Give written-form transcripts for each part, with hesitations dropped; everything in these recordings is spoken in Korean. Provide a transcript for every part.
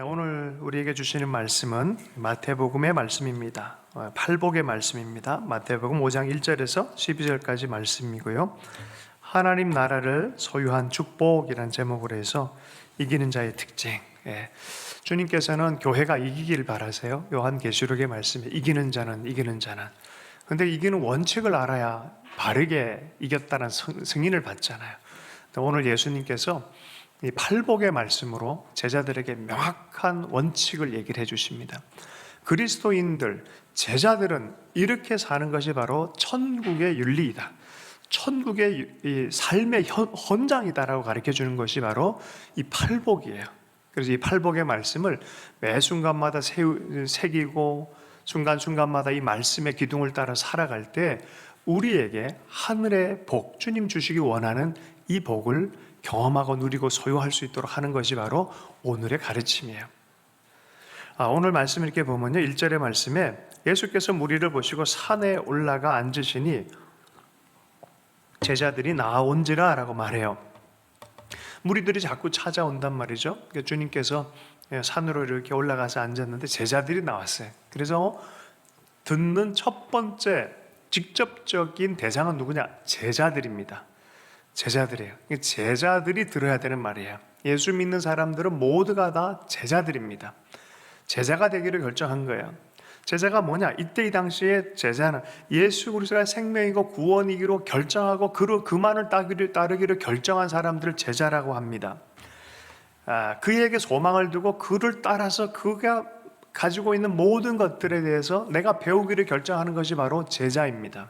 오늘 우리에게 주시는 말씀은 마태복음의 말씀입니다. 팔복의 말씀입니다. 마태복음 5장 1절에서 12절까지 말씀이고요. 하나님 나라를 소유한 축복이란 제목으로 해서 이기는 자의 특징. 주님께서는 교회가 이기길 바라세요. 요한계시록의 말씀에 이기는 자는 이기는 자는. 근데 이기는 원칙을 알아야 바르게 이겼다는 승인을 받잖아요. 오늘 예수님께서 이 팔복의 말씀으로 제자들에게 명확한 원칙을 얘기를 해주십니다. 그리스도인들, 제자들은 이렇게 사는 것이 바로 천국의 윤리이다. 천국의 이 삶의 헌장이다라고 가르쳐 주는 것이 바로 이 팔복이에요. 그래서 이 팔복의 말씀을 매 순간마다 새기고 순간순간마다 이 말씀의 기둥을 따라 살아갈 때 우리에게 하늘의 복, 주님 주시기 원하는 이 복을 경험하고 누리고 소유할 수 있도록 하는 것이 바로 오늘의 가르침이에요. 오늘 말씀 이렇게 보면요, 1절의 말씀에 예수께서 무리를 보시고 산에 올라가 앉으시니 제자들이 나아온지라 라고 말해요. 무리들이 자꾸 찾아온단 말이죠. 주님께서 산으로 이렇게 올라가서 앉았는데 제자들이 나왔어요. 그래서 듣는 첫 번째 직접적인 대상은 누구냐? 제자들입니다. 제자들이에요. 제자들이 들어야 되는 말이에요. 예수 믿는 사람들은 모두가 다 제자들입니다. 제자가 되기를 결정한 거예요. 제자가 뭐냐? 이때 이 당시에 제자는 예수 그리스도가 생명이고 구원이기로 결정하고 그만을 따르기를 결정한 사람들을 제자라고 합니다. 그에게 소망을 두고 그를 따라서 그가 가지고 있는 모든 것들에 대해서 내가 배우기를 결정하는 것이 바로 제자입니다.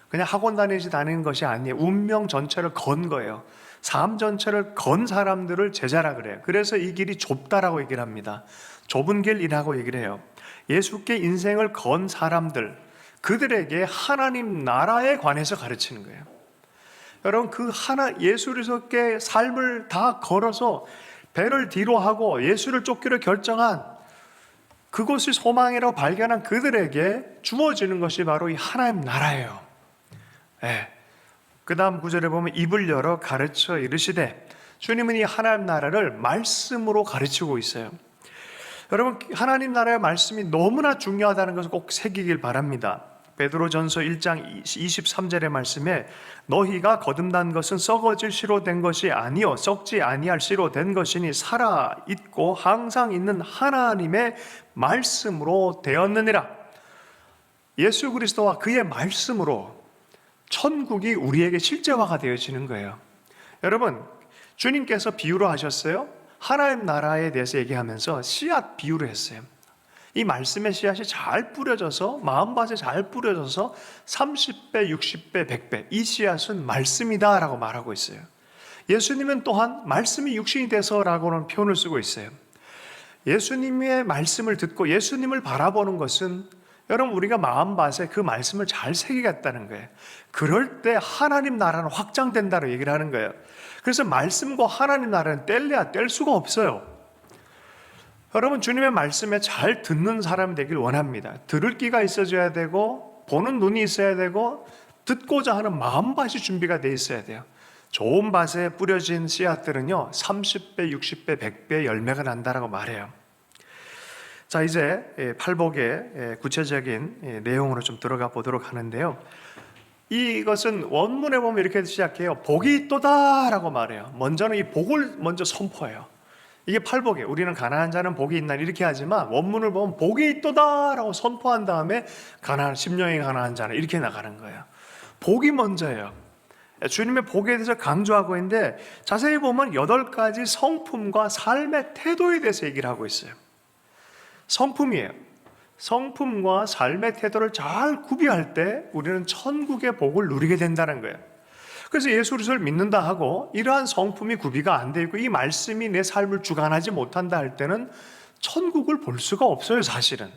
그냥 학원 다니는 것이 아니에요. 운명 전체를 건 거예요. 삶 전체를 건 사람들을 제자라 그래요. 그래서 이 길이 좁다라고 얘기를 합니다. 좁은 길이라고 얘기를 해요. 예수께 인생을 건 사람들, 그들에게 하나님 나라에 관해서 가르치는 거예요. 여러분, 예수 그리스도께 삶을 다 걸어서 배를 뒤로 하고 예수를 쫓기를 결정한 그것이 소망이라고 발견한 그들에게 주어지는 것이 바로 이 하나님 나라예요. 그 다음 구절에 보면 입을 열어 가르쳐 이르시되, 주님은 이 하나님 나라를 말씀으로 가르치고 있어요. 여러분, 하나님 나라의 말씀이 너무나 중요하다는 것을 꼭 새기길 바랍니다. 베드로전서 1장 23절의 말씀에 너희가 거듭난 것은 썩어질 씨로 된 것이 아니요 썩지 아니할 씨로 된 것이니 살아 있고 항상 있는 하나님의 말씀으로 되었느니라. 예수 그리스도와 그의 말씀으로 천국이 우리에게 실제화가 되어지는 거예요. 여러분, 주님께서 비유로 하셨어요. 하나님 나라에 대해서 얘기하면서 씨앗 비유를 했어요. 이 말씀의 씨앗이 잘 뿌려져서 마음밭에 잘 뿌려져서 30배, 60배, 100배 이 씨앗은 말씀이다 라고 말하고 있어요. 예수님은 또한 말씀이 육신이 돼서라고는 표현을 쓰고 있어요. 예수님의 말씀을 듣고 예수님을 바라보는 것은 여러분, 우리가 마음밭에 그 말씀을 잘 새기겠다는 거예요. 그럴 때 하나님 나라는 확장된다고 얘기를 하는 거예요. 그래서 말씀과 하나님 나라는 뗄래야 뗄 수가 없어요. 여러분, 주님의 말씀에 잘 듣는 사람이 되길 원합니다. 들을 귀가 있어줘야 되고 보는 눈이 있어야 되고 듣고자 하는 마음밭이 준비가 돼 있어야 돼요. 좋은 밭에 뿌려진 씨앗들은요 30배, 60배, 100배 열매가 난다라고 말해요. 자, 이제 팔복의 구체적인 내용으로 좀 들어가 보도록 하는데요. 이것은 원문에 보면 이렇게 시작해요. 복이 있도다 라고 말해요. 먼저는 이 복을 먼저 선포해요. 이게 팔복이에요. 우리는 가난한 자는 복이 있나 이렇게 하지만 원문을 보면 복이 있도다 라고 선포한 다음에 심령이 가난한 자는 이렇게 나가는 거예요. 복이 먼저예요. 주님의 복에 대해서 강조하고 있는데 자세히 보면 8가지 성품과 삶의 태도에 대해서 얘기를 하고 있어요. 성품이에요. 성품과 삶의 태도를 잘 구비할 때 우리는 천국의 복을 누리게 된다는 거예요. 그래서 예수 그리스도를 믿는다 하고 이러한 성품이 구비가 안 되고 이 말씀이 내 삶을 주관하지 못한다 할 때는 천국을 볼 수가 없어요. 사실은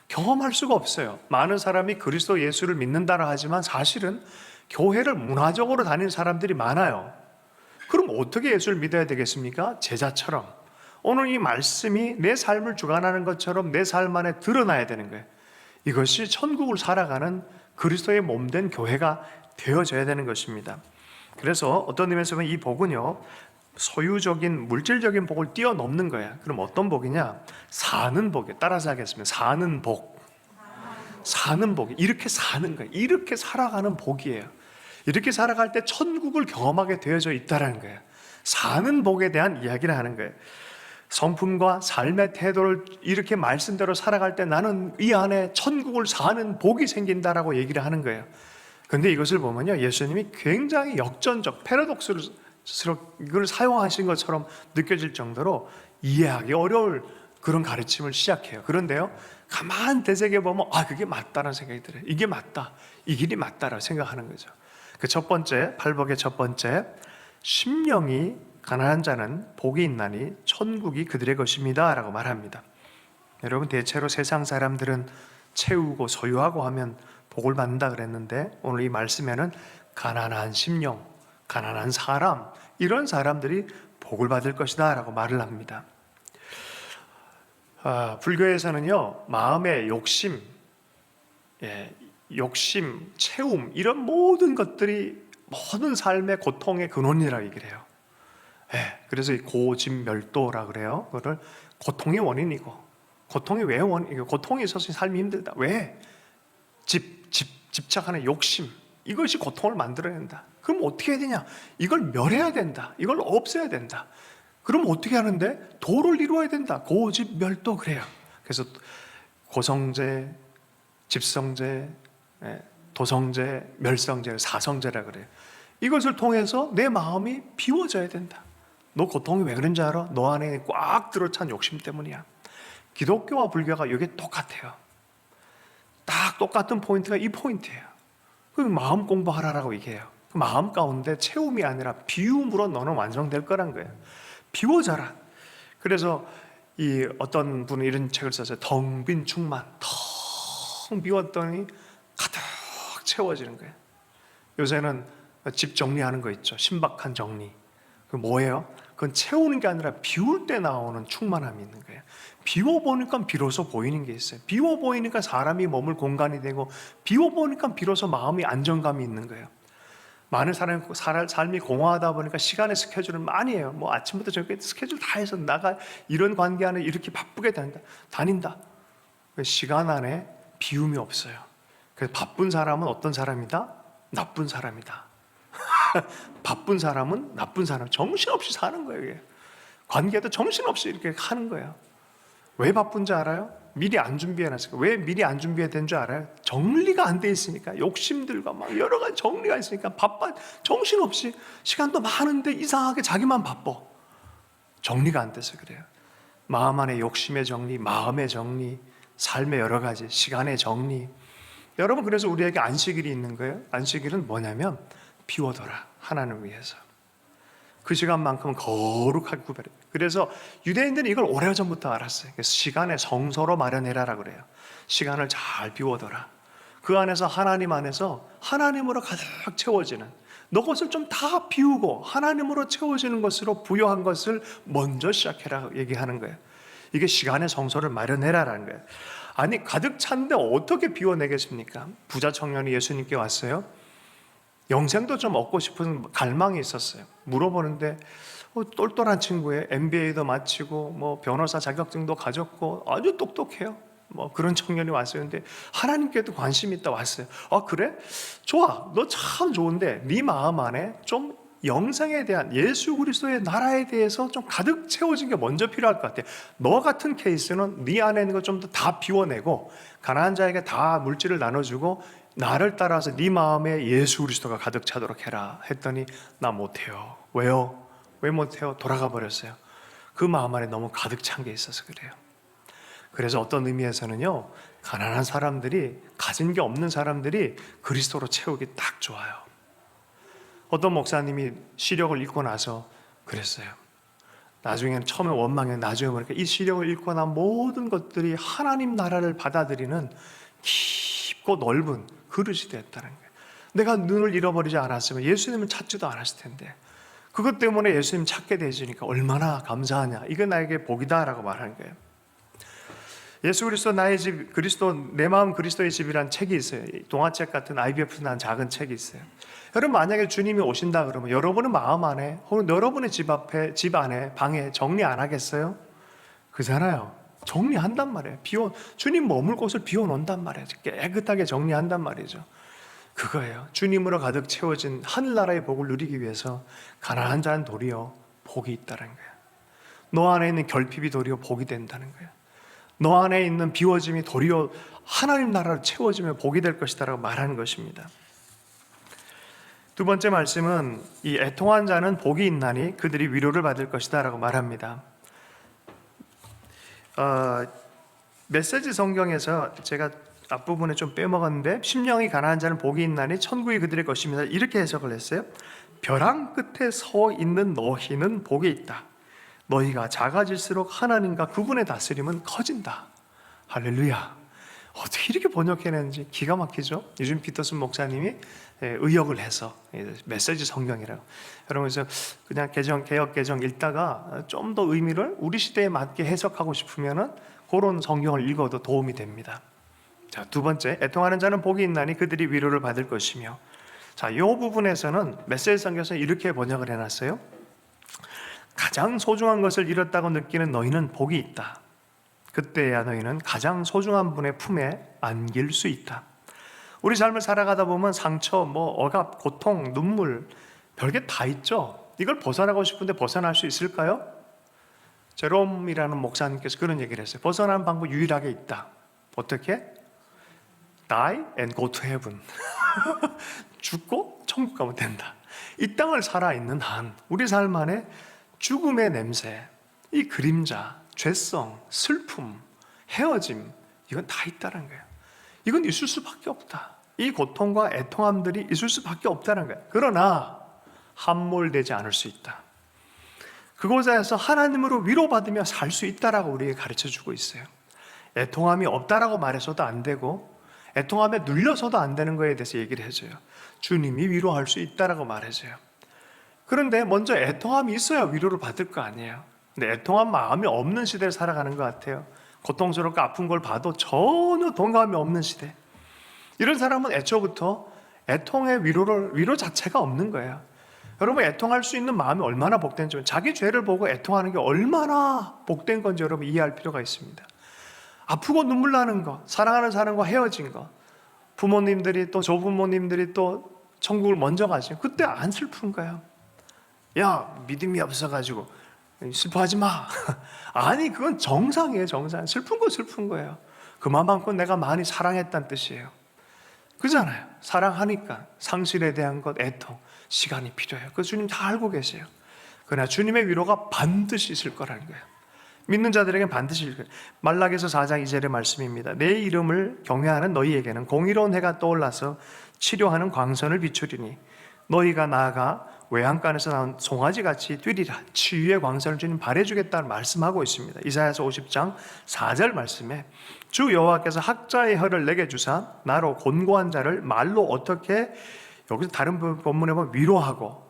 경험할 수가 없어요. 많은 사람이 그리스도 예수를 믿는다라 하지만 사실은 교회를 문화적으로 다니는 사람들이 많아요. 그럼 어떻게 예수를 믿어야 되겠습니까? 제자처럼. 오늘 이 말씀이 내 삶을 주관하는 것처럼 내 삶 안에 드러나야 되는 거예요. 이것이 천국을 살아가는 그리스도의 몸된 교회가 되어져야 되는 것입니다. 그래서 어떤 의미에서 보면 이 복은요 소유적인 물질적인 복을 뛰어넘는 거야. 그럼 어떤 복이냐? 사는 복이에요. 따라서 하겠습니다. 사는 복. 사는 복. 이렇게 사는 거예요. 이렇게 살아가는 복이에요. 이렇게 살아갈 때 천국을 경험하게 되어져 있다는 거예요. 사는 복에 대한 이야기를 하는 거예요. 성품과 삶의 태도를 이렇게 말씀대로 살아갈 때 나는 이 안에 천국을 사는 복이 생긴다라고 얘기를 하는 거예요. 그런데 이것을 보면요, 예수님이 굉장히 역전적 패러독스로 이걸 사용하신 것처럼 느껴질 정도로 이해하기 어려울 그런 가르침을 시작해요. 그런데요, 가만 되새겨보면 그게 맞다는 생각이 들어요. 이게 맞다, 이 길이 맞다라고 생각하는 거죠. 그 첫 번째, 팔복의 첫 번째, 심령이 가난한 자는 복이 있나니 천국이 그들의 것입니다 라고 말합니다. 여러분, 대체로 세상 사람들은 채우고 소유하고 하면 복을 받는다 그랬는데, 오늘 이 말씀에는 가난한 심령, 가난한 사람, 이런 사람들이 복을 받을 것이다 라고 말을 합니다. 불교에서는요, 마음의 욕심, 욕심, 채움, 이런 모든 것들이 모든 삶의 고통의 근원이라고 얘기를 해요. 그래서 이 고집멸도라 그래요. 그거를 고통의 원인이고, 고통이 왜 원인이고, 고통이 있어서 삶이 힘들다. 왜? 집착하는 욕심, 이것이 고통을 만들어낸다. 그럼 어떻게 해야 되냐? 이걸 멸해야 된다. 이걸 없애야 된다. 그럼 어떻게 하는데? 도를 이루어야 된다. 고집멸도 그래요. 그래서 고성제, 집성제, 도성제, 멸성제, 사성제라 그래요. 이것을 통해서 내 마음이 비워져야 된다. 너 고통이 왜 그런지 알아? 너 안에 꽉 들어찬 욕심 때문이야. 기독교와 불교가 이게 똑같아요. 딱 똑같은 포인트가 이 포인트예요. 그 마음 공부하라라고 얘기해요. 그 마음 가운데 채움이 아니라 비움으로 너는 완성될 거란 거예요. 비워져라. 그래서 이 어떤 분은 이런 책을 썼어요. 텅 빈 충만. 텅 비웠더니 가득 채워지는 거예요. 요새는 집 정리하는 거 있죠. 신박한 정리. 그 뭐예요? 그건 채우는 게 아니라 비울 때 나오는 충만함이 있는 거예요. 비워보니까 비로소 보이는 게 있어요. 비워보이니까 사람이 머물 공간이 되고, 비워보니까 비로소 마음이 안정감이 있는 거예요. 많은 삶이 공허하다 보니까 시간의 스케줄을 많이 해요. 뭐 아침부터 저녁까지 스케줄 다 해서 나가, 이런 관계 안에 이렇게 바쁘게 다닌다. 시간 안에 비움이 없어요. 그래서 바쁜 사람은 어떤 사람이다? 나쁜 사람이다. 바쁜 사람은 나쁜 사람, 정신없이 사는 거예요. 이게. 관계도 정신없이 이렇게 하는 거예요. 왜 바쁜지 알아요? 미리 안 준비해놨으니까. 왜 미리 안 준비된 줄 알아요? 정리가 안 돼 있으니까. 욕심들과 막 여러 가지 정리가 있으니까 바빠. 정신없이. 시간도 많은데 이상하게 자기만 바빠. 정리가 안 돼서 그래요. 마음 안에 욕심의 정리, 마음의 정리, 삶의 여러 가지, 시간의 정리. 여러분, 그래서 우리에게 안식일이 있는 거예요. 안식일은 뭐냐면 비워둬라, 하나님을 위해서. 그 시간만큼은 거룩하게 구별해. 그래서 유대인들은 이걸 오래전부터 알았어요. 그래서 시간의 성소로 마련해라라고 그래요. 시간을 잘 비워둬라. 그 안에서 하나님 안에서 하나님으로 가득 채워지는, 너 것을 좀 다 비우고 하나님으로 채워지는 것으로 부여한 것을 먼저 시작해라 얘기하는 거예요. 이게 시간의 성소를 마련해라라는 거예요. 아니, 가득 찼는데 어떻게 비워내겠습니까? 부자 청년이 예수님께 왔어요. 영생도 좀 얻고 싶은 갈망이 있었어요. 물어보는데 똘똘한 친구예요. MBA도 마치고 뭐 변호사 자격증도 가졌고 아주 똑똑해요. 뭐 그런 청년이 왔어요. 근데 하나님께도 관심이 있다 왔어요. 그래? 좋아. 너 참 좋은데 네 마음 안에 좀 영생에 대한, 예수 그리스도의 나라에 대해서 좀 가득 채워진 게 먼저 필요할 것 같아. 너 같은 케이스는 네 안에 있는 거 좀 더 다 비워내고 가난한 자에게 다 물질을 나눠주고 나를 따라서 네 마음에 예수 그리스도가 가득 차도록 해라 했더니 나 못해요. 왜요? 왜 못해요? 돌아가 버렸어요. 그 마음 안에 너무 가득 찬 게 있어서 그래요. 그래서 어떤 의미에서는요, 가난한 사람들이, 가진 게 없는 사람들이 그리스도로 채우기 딱 좋아요. 어떤 목사님이 시력을 읽고 나서 그랬어요. 나중에는, 처음에 원망해, 나중에 보니까 이 시력을 읽고 난 모든 것들이 하나님 나라를 받아들이는 깊고 넓은 그릇이 됐다는 거예요. 내가 눈을 잃어버리지 않았으면 예수님을 찾지도 않았을 텐데, 그것 때문에 예수님 찾게 되시니까 얼마나 감사하냐, 이게 나에게 복이다라고 말하는 거예요. 예수 그리스도 나의 집, 그리스도 내 마음 그리스도의 집이란 책이 있어요. 동화책 같은 IBF에서 난 작은 책이 있어요. 여러분 만약에 주님이 오신다 그러면 여러분의 마음 안에 혹은 여러분의 집 앞에, 집 안에, 방에 정리 안 하겠어요? 그잖아요. 정리한단 말이에요. 주님 머물 곳을 비워놓는단 말이에요. 깨끗하게 정리한단 말이죠. 그거예요. 주님으로 가득 채워진 하늘나라의 복을 누리기 위해서 가난한 자는 도리어 복이 있다는 거예요. 너 안에 있는 결핍이 도리어 복이 된다는 거예요. 너 안에 있는 비워짐이 도리어 하나님 나라로 채워지면 복이 될 것이다라고 말하는 것입니다. 두 번째 말씀은 이 애통한 자는 복이 있나니 그들이 위로를 받을 것이다라고 말합니다. 메시지 성경에서 제가 앞부분에 좀 빼먹었는데 심령이 가난한 자는 복이 있나니 천국이 그들의 것입니다. 이렇게 해석을 했어요. 벼랑 끝에 서 있는 너희는 복이 있다. 너희가 작아질수록 하나님과 그분의 다스림은 커진다. 할렐루야. 어떻게 이렇게 번역해냈는지 기가 막히죠. 요즘 피터슨 목사님이 의역을 해서 메시지 성경이라고. 여러분 그래서 그냥 개역 개정 읽다가 좀 더 의미를 우리 시대에 맞게 해석하고 싶으면은 그런 성경을 읽어도 도움이 됩니다. 자, 두 번째, 애통하는 자는 복이 있나니 그들이 위로를 받을 것이며. 자, 이 부분에서는 메시지 성경에서 이렇게 번역을 해놨어요. 가장 소중한 것을 잃었다고 느끼는 너희는 복이 있다. 그때야 너희는 가장 소중한 분의 품에 안길 수 있다. 우리 삶을 살아가다 보면 상처, 억압, 고통, 눈물 별게 다 있죠. 이걸 벗어나고 싶은데 벗어날 수 있을까요? 제롬이라는 목사님께서 그런 얘기를 했어요. 벗어나는 방법 유일하게 있다. 어떻게? Die and go to heaven. 죽고 천국 가면 된다. 이 땅을 살아있는 한 우리 삶 안에 죽음의 냄새, 이 그림자, 죄성, 슬픔, 헤어짐 이건 다 있다는 거예요. 이건 있을 수밖에 없다. 이 고통과 애통함들이 있을 수밖에 없다는 거예요. 그러나 함몰되지 않을 수 있다. 그곳에서 하나님으로 위로받으며 살 수 있다라고 우리에게 가르쳐주고 있어요. 애통함이 없다라고 말해서도 안 되고 애통함에 눌려서도 안 되는 거에 대해서 얘기를 해줘요. 주님이 위로할 수 있다라고 말해줘요. 그런데 먼저 애통함이 있어야 위로를 받을 거 아니에요. 근데 애통한 마음이 없는 시대를 살아가는 것 같아요. 고통스럽고 아픈 걸 봐도 전혀 동감이 없는 시대. 이런 사람은 애초부터 애통의 위로 자체가 없는 거예요. 여러분 애통할 수 있는 마음이 얼마나 복된지, 자기 죄를 보고 애통하는 게 얼마나 복된 건지 여러분 이해할 필요가 있습니다. 아프고 눈물 나는 거, 사랑하는 사람과 헤어진 거, 부모님들이 또 조부모님들이 또 천국을 먼저 가시고 그때 안 슬픈 거예요. 야, 믿음이 없어가지고 슬퍼하지 마. 아니 그건 정상이에요. 정상. 슬픈 건 슬픈 거예요. 그만큼 내가 많이 사랑했다는 뜻이에요. 그잖아요. 사랑하니까 상실에 대한 것, 애통, 시간이 필요해요. 그거 주님 다 알고 계세요. 그러나 주님의 위로가 반드시 있을 거라는 거예요. 믿는 자들에게는 반드시 있을 거예요. 말라기서 4장 2절의 말씀입니다. 내 이름을 경외하는 너희에게는 공의로운 해가 떠올라서 치료하는 광선을 비추리니 너희가 나아가 외양간에서 나온 송아지같이 뛰리라. 치유의 광선을 주님 발해주겠다는 말씀하고 있습니다. 이사야서 50장 4절 말씀에 주 여호와께서 학자의 혀를 내게 주사 나로 곤고한 자를 말로 어떻게, 여기서 다른 본문에 보면 위로하고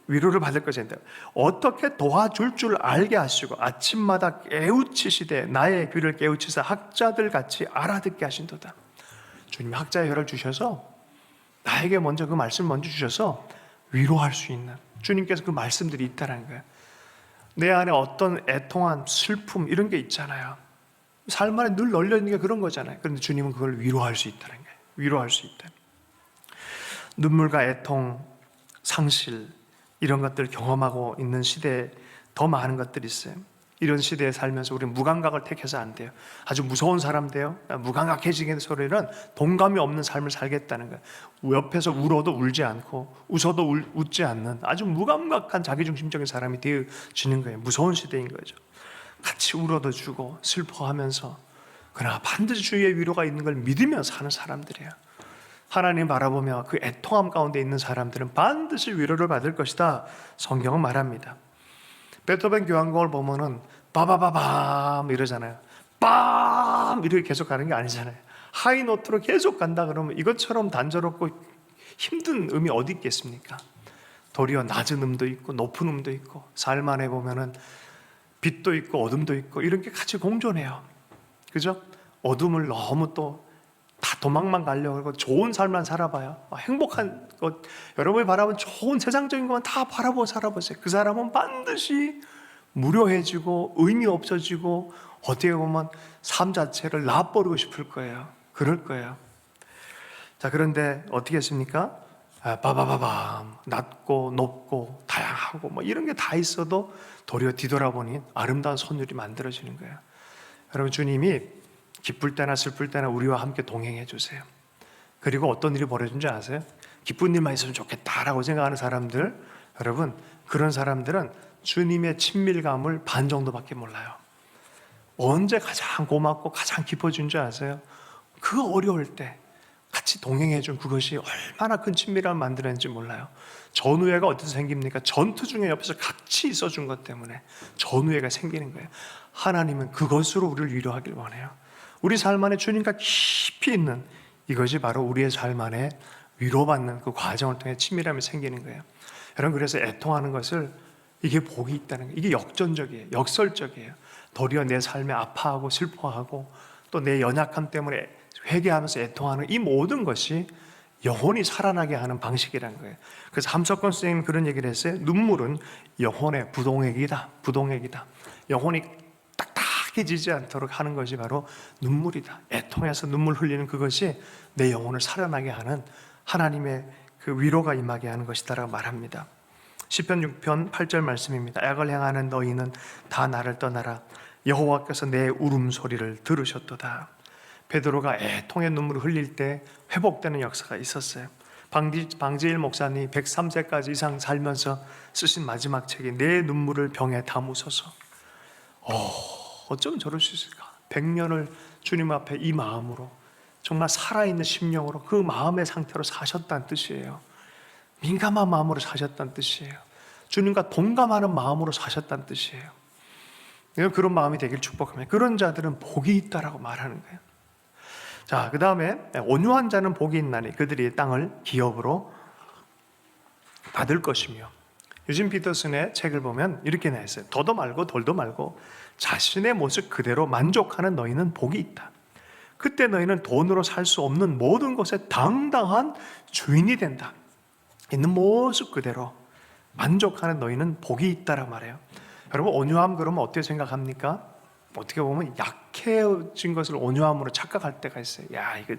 위로를 받을 것인데 어떻게 도와줄 줄 알게 하시고 아침마다 깨우치시되 나의 귀를 깨우치사 학자들 같이 알아듣게 하신도다. 주님이 학자의 혀를 주셔서 나에게 먼저 그 말씀 먼저 주셔서 위로할 수 있는, 주님께서 그 말씀들이 있다는 거예요. 내 안에 어떤 애통한 슬픔 이런 게 있잖아요. 삶 안에 늘 널려 있는 게 그런 거잖아요. 그런데 주님은 그걸 위로할 수 있다는 거예요. 위로할 수 있다. 눈물과 애통, 상실 이런 것들을 경험하고 있는 시대에 더 많은 것들이 있어요. 이런 시대에 살면서 우리는 무감각을 택해서 안 돼요. 아주 무서운 사람 돼요. 무감각해지는 소리는 동감이 없는 삶을 살겠다는 거예요. 옆에서 울어도 울지 않고 웃어도 웃지 않는 아주 무감각한 자기중심적인 사람이 되어지는 거예요. 무서운 시대인 거죠. 같이 울어도 주고 슬퍼하면서 그러나 반드시 주의 위로가 있는 걸 믿으며 사는 사람들이에요. 하나님 바라보며 그 애통함 가운데 있는 사람들은 반드시 위로를 받을 것이다. 성경은 말합니다. 베토벤 교향곡을 보면은 빠바바밤 이러잖아요. 빰 이렇게 계속 가는 게 아니잖아요. 하이노트로 계속 간다 그러면 이것처럼 단조롭고 힘든 음이 어디 있겠습니까? 도리어 낮은 음도 있고 높은 음도 있고 삶 안에 보면은 빛도 있고 어둠도 있고 이런 게 같이 공존해요. 그죠? 어둠을 너무 또 다 도망만 가려고 하고 좋은 삶만 살아봐요. 행복한 것, 여러분이 바라본 좋은 세상적인 것만 다 바라보고 살아보세요. 그 사람은 반드시 무료해지고 의미 없어지고 어떻게 보면 삶 자체를 놔버리고 싶을 거예요. 그럴 거예요. 자, 그런데 어떻게 했습니까? 빠바바밤, 낮고 높고 다양하고 뭐 이런 게 다 있어도 도리어 뒤돌아보니 아름다운 선율이 만들어지는 거예요. 여러분, 주님이 기쁠 때나 슬플 때나 우리와 함께 동행해 주세요. 그리고 어떤 일이 벌어진지 아세요? 기쁜 일만 있으면 좋겠다라고 생각하는 사람들, 여러분, 그런 사람들은 주님의 친밀감을 반 정도밖에 몰라요. 언제 가장 고맙고 가장 깊어진 줄 아세요? 그 어려울 때 같이 동행해 준 그것이 얼마나 큰 친밀함을 만들었는지 몰라요. 전우애가 어디서 생깁니까? 전투 중에 옆에서 같이 있어준 것 때문에 전우애가 생기는 거예요. 하나님은 그것으로 우리를 위로하길 원해요. 우리 삶 안에 주님과 깊이 있는 이것이 바로 우리의 삶 안에 위로받는 그 과정을 통해 친밀함이 생기는 거예요. 여러분, 그래서 애통하는 것을 이게 복이 있다는 거예요. 이게 역전적이에요. 역설적이에요. 도리어 내 삶에 아파하고 슬퍼하고 또 내 연약함 때문에 회개하면서 애통하는 이 모든 것이 영혼이 살아나게 하는 방식이라는 거예요. 그래서 함석권 선생님은 그런 얘기를 했어요. 눈물은 영혼의 부동액이다. 부동액이다. 영혼이 딱딱해지지 않도록 하는 것이 바로 눈물이다. 애통해서 눈물 흘리는 그것이 내 영혼을 살아나게 하는 하나님의 그 위로가 임하게 하는 것이다라고 말합니다. 시편 6편 8절 말씀입니다. 악을 행하는 너희는 다 나를 떠나라. 여호와께서 내 울음소리를 들으셨도다. 베드로가 애통의 눈물을 흘릴 때 회복되는 역사가 있었어요. 방지일 목사님 103세까지 이상 살면서 쓰신 마지막 책이 내 눈물을 병에 담으소서. 어쩌면 저럴 수 있을까? 100년을 주님 앞에 이 마음으로 정말 살아있는 심령으로 그 마음의 상태로 사셨다는 뜻이에요. 민감한 마음으로 사셨다는 뜻이에요. 주님과 동감하는 마음으로 사셨다는 뜻이에요. 그런 마음이 되길 축복합니다. 그런 자들은 복이 있다라고 말하는 거예요. 자, 그 다음에 온유한 자는 복이 있나니 그들이 땅을 기업으로 받을 것이며, 유진 피터슨의 책을 보면 이렇게 나와 있어요. 더도 말고 덜도 말고 자신의 모습 그대로 만족하는 너희는 복이 있다. 그때 너희는 돈으로 살 수 없는 모든 것에 당당한 주인이 된다. 있는 모습 그대로 만족하는 너희는 복이 있다라고 말해요. 여러분, 온유함 그러면 어떻게 생각합니까? 어떻게 보면 약해진 것을 온유함으로 착각할 때가 있어요. 야, 이거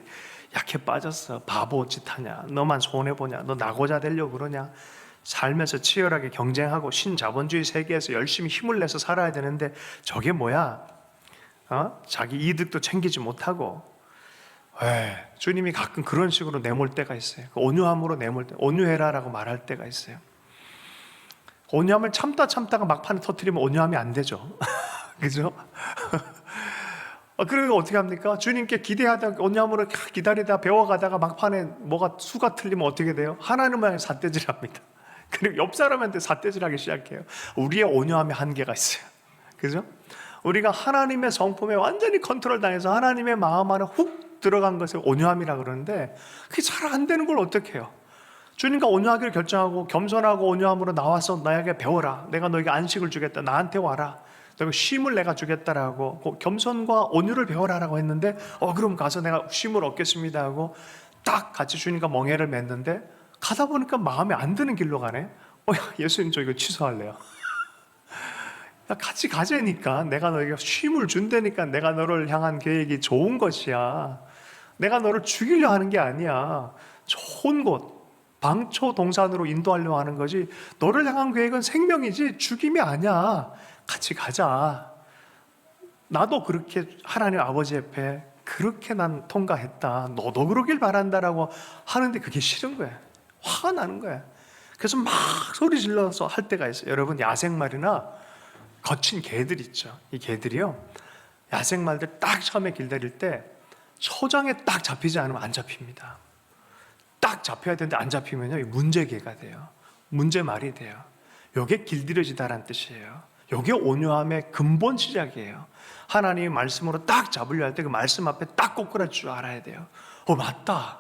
약해 빠졌어. 바보 짓 하냐? 너만 손해보냐? 너 나고자 되려고 그러냐? 살면서 치열하게 경쟁하고 신자본주의 세계에서 열심히 힘을 내서 살아야 되는데 저게 뭐야? 자기 이득도 챙기지 못하고. 주님이 가끔 그런 식으로 내몰 때가 있어요. 온유함으로 내몰 때, 온유해라라고 말할 때가 있어요. 온유함을 참다가 막판에 터뜨리면 온유함이 안 되죠. 그죠? 그러니까 어떻게 합니까? 주님께 기대하다 온유함으로 기다리다 배워가다가 막판에 뭐가 수가 틀리면 어떻게 돼요? 하나님을 향해 삿대질합니다. 그리고 옆 사람한테 삿대질하기 시작해요. 우리의 온유함에 한계가 있어요. 그죠? 우리가 하나님의 성품에 완전히 컨트롤 당해서 하나님의 마음 안에 훅 들어간 것을 온유함이라 그러는데 그게 잘 안 되는 걸 어떻게 해요? 주님과 온유하기를 결정하고 겸손하고 온유함으로 나와서 나에게 배워라. 내가 너에게 안식을 주겠다. 나한테 와라. 너에게 쉼을 내가 주겠다라고 겸손과 온유를 배워라라고 했는데 그럼 가서 내가 쉼을 얻겠습니다 하고 딱 같이 주님과 멍에를 맺는데 가다 보니까 마음에 안 드는 길로 가네. 예수님 저 이거 취소할래요. 같이 가자니까 내가 너에게 쉼을 준다니까 내가 너를 향한 계획이 좋은 것이야. 내가 너를 죽이려 하는 게 아니야. 좋은 곳 방초동산으로 인도하려고 하는 거지 너를 향한 계획은 생명이지 죽임이 아니야. 같이 가자. 나도 그렇게 하나님 아버지 앞에 그렇게 난 통과했다. 너도 그러길 바란다라고 하는데 그게 싫은 거야. 화가 나는 거야. 그래서 막 소리 질러서 할 때가 있어요. 여러분, 야생말이나 거친 개들 있죠. 이 개들이요, 야생말들 딱 처음에 길들일 때 초장에 딱 잡히지 않으면 안 잡힙니다. 딱 잡혀야 되는데 안 잡히면요 문제개가 돼요. 문제말이 돼요. 이게 길들여지다라는 뜻이에요. 이게 온유함의 근본 시작이에요. 하나님의 말씀으로 딱 잡으려 할 때 그 말씀 앞에 딱 꼬꾸라질 줄 알아야 돼요. 맞다.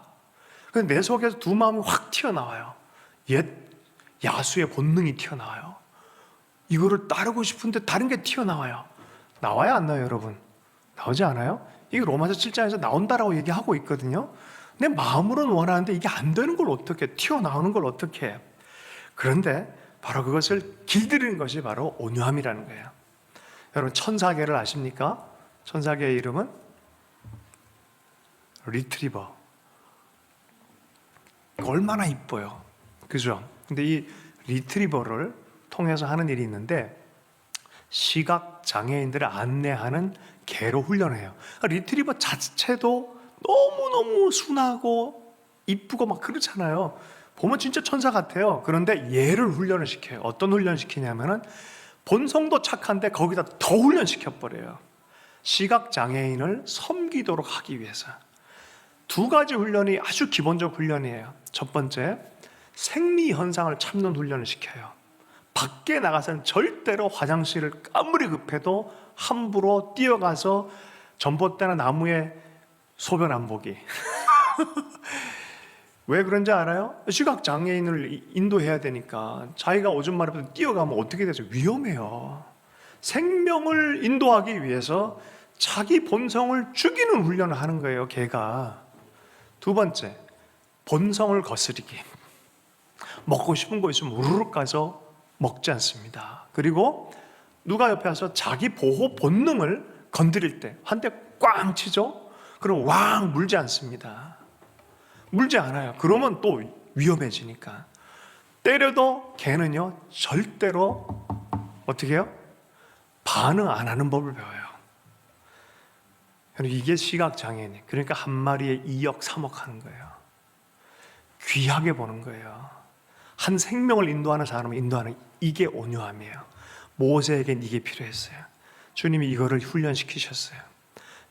근데 내 속에서 두 마음이 확 튀어나와요. 옛 야수의 본능이 튀어나와요. 이거를 따르고 싶은데 다른 게 튀어나와요. 나와요, 안 나와요, 여러분? 나오지 않아요? 이게 로마서 7장에서 나온다라고 얘기하고 있거든요. 내 마음으로는 원하는데 이게 안 되는 걸 어떻게, 튀어나오는 걸 어떻게 해요? 그런데 바로 그것을 길들이는 것이 바로 온유함이라는 거예요. 여러분, 천사계를 아십니까? 천사계의 이름은 리트리버. 얼마나 이뻐요, 그죠? 근데 이 리트리버를 통해서 하는 일이 있는데, 시각 장애인들을 안내하는 개로 훈련해요. 리트리버 자체도 너무너무 순하고 이쁘고 막 그렇잖아요. 보면 진짜 천사 같아요. 그런데 얘를 훈련을 시켜요. 어떤 훈련을 시키냐면은 본성도 착한데 거기다 더 훈련시켜버려요. 시각 장애인을 섬기도록 하기 위해서. 두 가지 훈련이 아주 기본적 훈련이에요. 첫 번째, 생리 현상을 참는 훈련을 시켜요. 밖에 나가서는 절대로 화장실을 아무리 급해도 함부로 뛰어가서 전봇대나 나무에 소변 안 보기. 왜 그런지 알아요? 시각장애인을 인도해야 되니까 자기가 오줌 마렵게 뛰어가면 어떻게 되죠? 위험해요. 생명을 인도하기 위해서 자기 본성을 죽이는 훈련을 하는 거예요, 개가. 두 번째, 본성을 거스르기. 먹고 싶은 거 있으면 우르륵 가서 먹지 않습니다. 그리고 누가 옆에 와서 자기 보호 본능을 건드릴 때 한 대 꽝 치죠? 그럼 왕 물지 않습니다. 물지 않아요. 그러면 또 위험해지니까. 때려도 개는요, 절대로 어떻게 해요? 반응 안 하는 법을 배워요. 이게 시각장애인. 그러니까 한 마리에 2억, 3억 하는 거예요. 귀하게 보는 거예요. 한 생명을 인도하는 사람을 인도하는, 이게 온유함이에요. 모세에겐 이게 필요했어요. 주님이 이거를 훈련시키셨어요.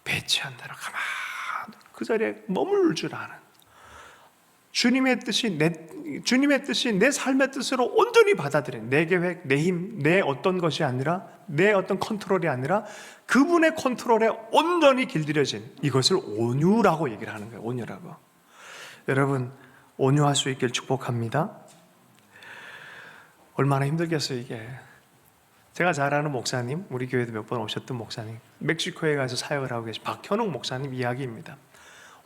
배치한 대로 가만히 그 자리에 머물 줄 아는, 주님의 뜻이 내 삶의 뜻으로 온전히 받아들인, 내 계획, 내 힘, 내 어떤 것이 아니라, 내 어떤 컨트롤이 아니라 그분의 컨트롤에 온전히 길들여진, 이것을 온유라고 얘기를 하는 거예요. 온유라고. 여러분, 온유할 수 있길 축복합니다. 얼마나 힘들겠어요, 이게. 제가 잘 아는 목사님, 우리 교회도 몇 번 오셨던 목사님, 멕시코에 가서 사역을 하고 계신 박현웅 목사님 이야기입니다.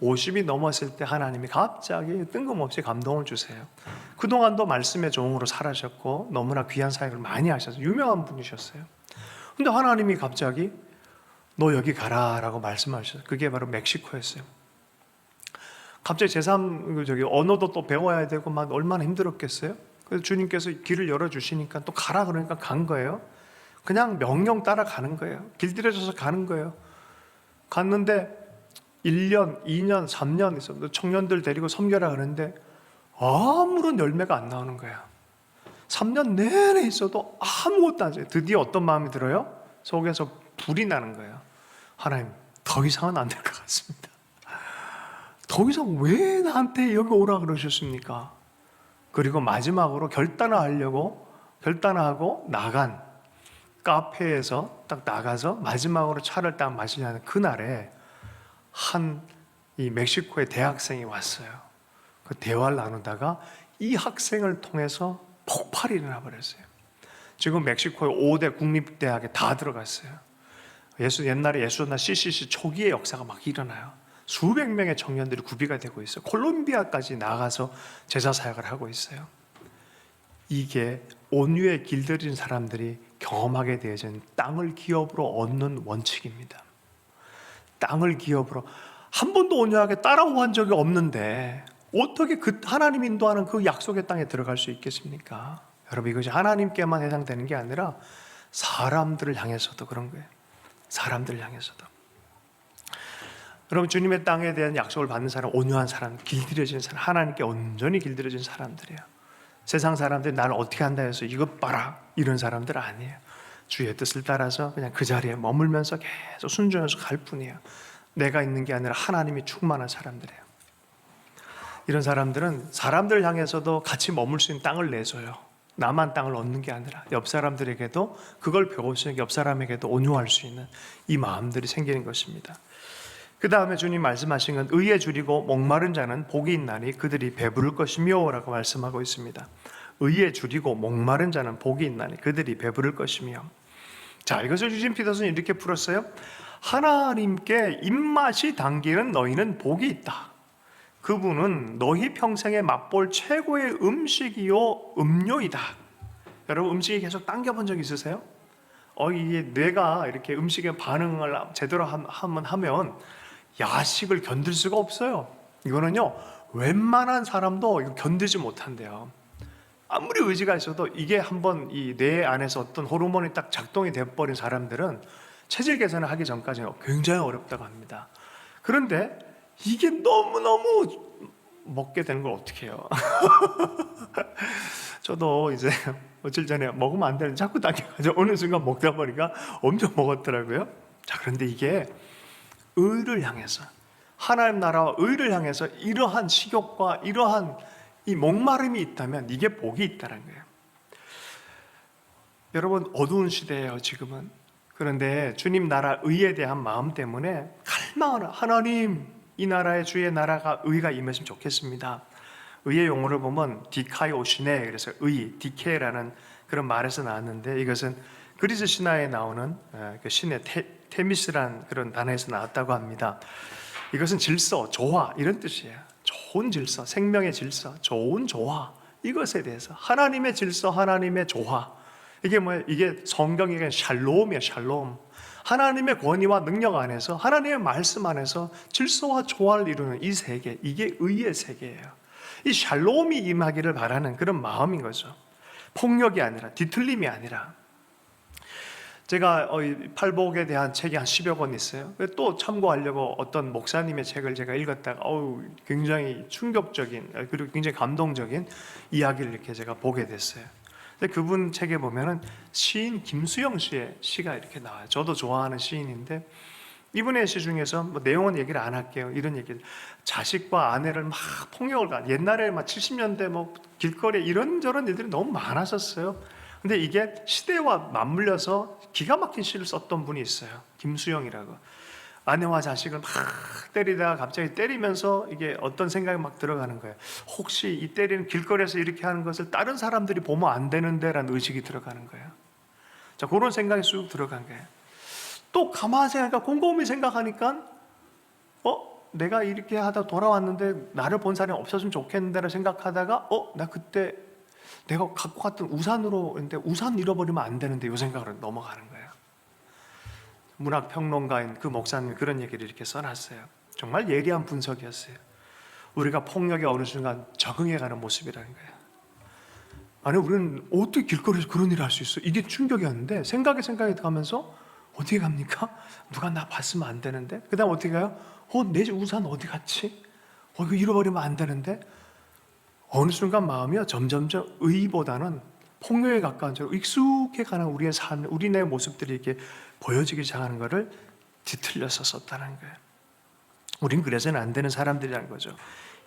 50이 넘었을 때 하나님이 갑자기 뜬금없이 감동을 주세요. 그동안도 말씀의 종으로 살아셨고 너무나 귀한 사역을 많이 하셔서 유명한 분이셨어요. 근데 하나님이 갑자기 너 여기 가라 라고 말씀하셨어요. 그게 바로 멕시코였어요. 갑자기 언어도 또 배워야 되고 막 얼마나 힘들었겠어요. 그래서 주님께서 길을 열어주시니까 또 가라 그러니까 간 거예요. 그냥 명령 따라 가는 거예요. 길들여져서 가는 거예요. 갔는데 1년, 2년, 3년 있었는데 청년들 데리고 섬겨라 그러는데 아무런 열매가 안 나오는 거야. 3년 내내 있어도 아무것도 안 돼요. 드디어 어떤 마음이 들어요? 속에서 불이 나는 거예요. 하나님, 더 이상은 안 될 것 같습니다. 더 이상 왜 나한테 여기 오라 그러셨습니까? 그리고 마지막으로 결단하고 나간 카페에서 딱 나가서 마지막으로 차를 딱 마시려는 그날에 이 멕시코의 대학생이 왔어요. 그 대화를 나누다가 이 학생을 통해서 폭발이 일어나 버렸어요. 지금 멕시코의 5대 국립대학에 다 들어갔어요. 옛날에 예수나 CCC 초기의 역사가 막 일어나요. 수백 명의 청년들이 구비가 되고 있어요. 콜롬비아까지 나가서 제자 사역을 하고 있어요. 이게 온유에 길들인 사람들이 경험하게 되어진 땅을 기업으로 얻는 원칙입니다. 땅을 기업으로 한 번도 온유하게 따라온 적이 없는데 어떻게 그 하나님 인도하는 그 약속의 땅에 들어갈 수 있겠습니까? 여러분, 이것이 하나님께만 해당되는 게 아니라 사람들을 향해서도 그런 거예요. 사람들을 향해서도. 여러분, 주님의 땅에 대한 약속을 받는 사람, 온유한 사람, 길들여진 사람, 하나님께 온전히 길들여진 사람들이에요. 세상 사람들이 나를 어떻게 한다 해서 이것 봐라 이런 사람들 아니에요. 주의 뜻을 따라서 그냥 그 자리에 머물면서 계속 순종해서 갈 뿐이에요. 내가 있는 게 아니라 하나님이 충만한 사람들이에요. 이런 사람들은 사람들 향해서도 같이 머물 수 있는 땅을 내줘요. 나만 땅을 얻는 게 아니라 옆 사람들에게도 그걸 배울 수 있는, 옆 사람에게도 온유할 수 있는 이 마음들이 생기는 것입니다. 그 다음에 주님 말씀하신 건 의에 줄이고 목마른 자는 복이 있나니 그들이 배부를 것이며 라고 말씀하고 있습니다. 의에 줄이고 목마른 자는 복이 있나니 그들이 배부를 것이며. 자, 이것을 유진 피터슨이 이렇게 풀었어요. 하나님께 입맛이 당기는 너희는 복이 있다. 그분은 너희 평생에 맛볼 최고의 음식이요 음료이다. 여러분, 음식이 계속 당겨본 적 있으세요? 이게 뇌가 이렇게 음식에 반응을 제대로 하면 야식을 견딜 수가 없어요. 이거는요, 웬만한 사람도 이거 견디지 못한대요. 아무리 의지가 있어도 이게 한번 이 뇌 안에서 어떤 호르몬이 딱 작동이 돼버린 사람들은 체질 개선을 하기 전까지는 굉장히 어렵다고 합니다. 그런데 이게 너무너무 먹게 되는 걸 어떻게 해요? 저도 이제 며칠 전에 먹으면 안 되는 자꾸 당겨가지고 어느 순간 먹다 보니까 엄청 먹었더라고요. 자, 그런데 이게 의를 향해서, 하나님 나라와 의를 향해서 이러한 식욕과 이러한 이 목마름이 있다면 이게 복이 있다는 거예요. 여러분, 어두운 시대예요 지금은. 그런데 주님 나라 의에 대한 마음 때문에 갈망하는, 하나님 이 나라의 주의 나라가 의가 임했으면 좋겠습니다. 의의 용어를 보면 디카이오시네, 그래서 의, 디케라는 그런 말에서 나왔는데, 이것은 그리스 신화에 나오는 그 신의 테미스란 그런 단어에서 나왔다고 합니다. 이것은 질서, 조화 이런 뜻이에요. 좋은 질서, 생명의 질서, 좋은 조화, 이것에 대해서 하나님의 질서, 하나님의 조화. 이게 뭐예요? 이게 성경의 샬롬이에요. 샬롬. 하나님의 권위와 능력 안에서, 하나님의 말씀 안에서 질서와 조화를 이루는 이 세계, 이게 의의 세계예요. 이 샬롬이 임하기를 바라는 그런 마음인 거죠. 폭력이 아니라, 뒤틀림이 아니라. 제가 팔복에 대한 책이 한 10여 권 있어요. 또 참고하려고 어떤 목사님의 책을 제가 읽었다가 굉장히 충격적인, 그리고 굉장히 감동적인 이야기를 이렇게 제가 보게 됐어요. 근데 그분 책에 보면은 시인 김수영 씨의 시가 이렇게 나와요. 저도 좋아하는 시인인데, 이분의 시 중에서 뭐 내용은 얘기를 안 할게요. 이런 얘기를, 자식과 아내를 막 폭력을 옛날에 막 70년대 뭐 길거리에 이런저런 일들이 너무 많았었어요. 근데 이게 시대와 맞물려서 기가 막힌 시를 썼던 분이 있어요. 김수영이라고. 아내와 자식을 막 때리다가 갑자기 때리면서 이게 어떤 생각이 막 들어가는 거예요. 혹시 이 때리는, 길거리에서 이렇게 하는 것을 다른 사람들이 보면 안 되는데 라는 의식이 들어가는 거예요. 자, 그런 생각이 쑥 들어간 거예요. 또 가만히 생각하니까, 곰곰이 생각하니까 내가 이렇게 하다 돌아왔는데 나를 본 사람이 없었으면 좋겠는데 라는 생각하다가 나 그때 내가 갖고 갔던 우산으로 했는데 우산 잃어버리면 안 되는데, 이 생각으로 넘어가는 거예요. 문학평론가인 그 목사님이 그런 얘기를 이렇게 써놨어요. 정말 예리한 분석이었어요. 우리가 폭력에 어느 순간 적응해가는 모습이라는 거예요. 아니, 우리는 어떻게 길거리에서 그런 일을 할 수 있어? 이게 충격이었는데, 생각이 가면서 어떻게 갑니까? 누가 나 봤으면 안 되는데? 그 다음 어떻게 가요? 내 우산 어디 갔지? 이거 잃어버리면 안 되는데? 어느 순간 마음이요, 점점점 의보다는 폭력에 가까운 쪽으로 익숙해가는 우리의 삶, 우리네 모습들이 이렇게 보여지기 시작하는 것을 뒤틀려서 썼다는 거예요. 우린 그래서는 안 되는 사람들이라는 거죠.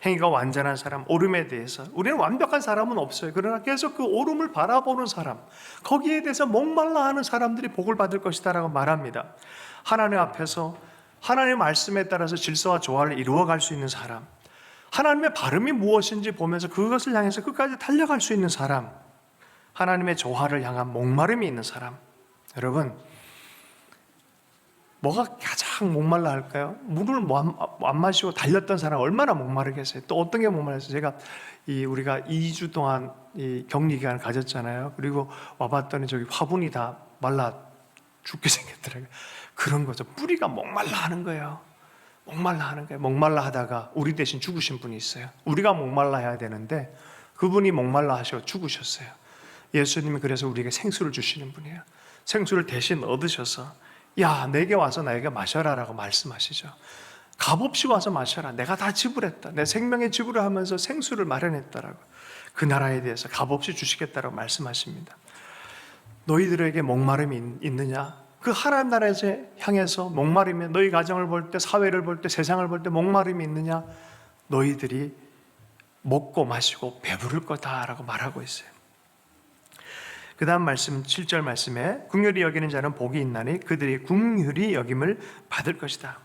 행위가 완전한 사람, 오름에 대해서, 우리는 완벽한 사람은 없어요. 그러나 계속 그 오름을 바라보는 사람, 거기에 대해서 목말라 하는 사람들이 복을 받을 것이다 라고 말합니다. 하나님 앞에서 하나님의 말씀에 따라서 질서와 조화를 이루어갈 수 있는 사람, 하나님의 발음이 무엇인지 보면서 그것을 향해서 끝까지 달려갈 수 있는 사람, 하나님의 조화를 향한 목마름이 있는 사람. 여러분, 뭐가 가장 목말라 할까요? 물을 안 마시고 달렸던 사람 얼마나 목마르겠어요. 또 어떤 게 목말랐어요? 제가 우리가 2주 동안 격리 기간을 가졌잖아요. 그리고 와봤더니 저기 화분이 다 말라 죽게 생겼더라고요. 그런 거죠. 뿌리가 목말라 하는 거예요. 목말라 하는 거예요. 목말라 하다가 우리 대신 죽으신 분이 있어요. 우리가 목말라 해야 되는데 그분이 목말라 하셔 죽으셨어요. 예수님이 그래서 우리에게 생수를 주시는 분이에요. 생수를 대신 얻으셔서, 야, 내게 와서 나에게 마셔라 라고 말씀하시죠. 값없이 와서 마셔라. 내가 다 지불했다. 내 생명의 지불을 하면서 생수를 마련했다라고, 그 나라에 대해서 값없이 주시겠다라고 말씀하십니다. 너희들에게 목마름이 있느냐? 그 하나님 나라에서 향해서 목마르면, 너희 가정을 볼 때, 사회를 볼 때, 세상을 볼 때 목마름이 있느냐? 너희들이 먹고 마시고 배부를 거다라고 말하고 있어요. 그 다음 말씀, 7절 말씀에 긍휼히 여기는 자는 복이 있나니 그들이 긍휼히 여김을 받을 것이다.